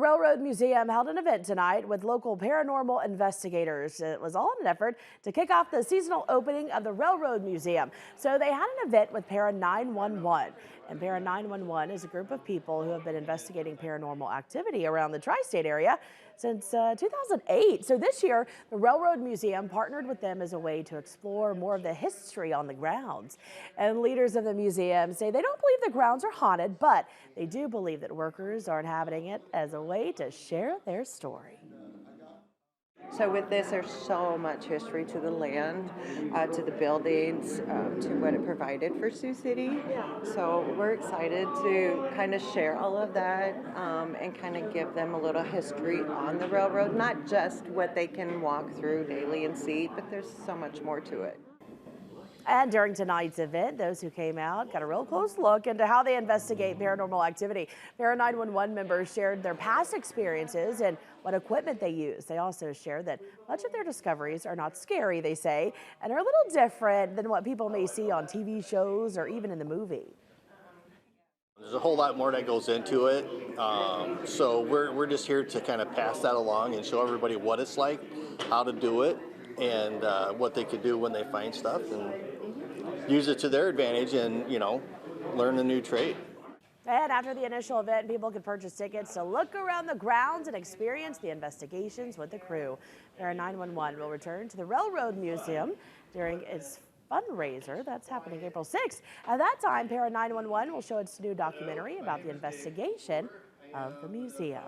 Railroad Museum held an event tonight with local paranormal investigators. It was all in an effort to kick off the seasonal opening of the Railroad Museum. So they had an event with Para911. And Para911 is a group of people who have been investigating paranormal activity around the tri-state area since 2008. So this year, the Railroad Museum partnered with them as a way to explore more of the history on the grounds. And leaders of the museum say they don't believe the grounds are haunted, but they do believe that workers are inhabiting it as a way to share their story. So with this, there's so much history to the land, to the buildings, to what it provided for Sioux City. So we're excited to kind of share all of that and kind of give them a little history on the railroad, not just what they can walk through daily and see, but there's so much more to it. And during tonight's event, those who came out got a real close look into how they investigate paranormal activity. Para911 members shared their past experiences and what equipment they use. They also shared that much of their discoveries are not scary, they say, and are a little different than what people may see on TV shows or even in the movie. There's a whole lot more that goes into it, so we're just here to kind of pass that along and show everybody what it's like, how to do it, and what they could do when they find stuff and use it to their advantage and, you know, learn a new trade. And after the initial event, people could purchase tickets to look around the grounds and experience the investigations with the crew. Para911 will return to the Railroad Museum during its fundraiser. That's happening April 6th. At that time, Para911 will show its new documentary about the investigation of the museum.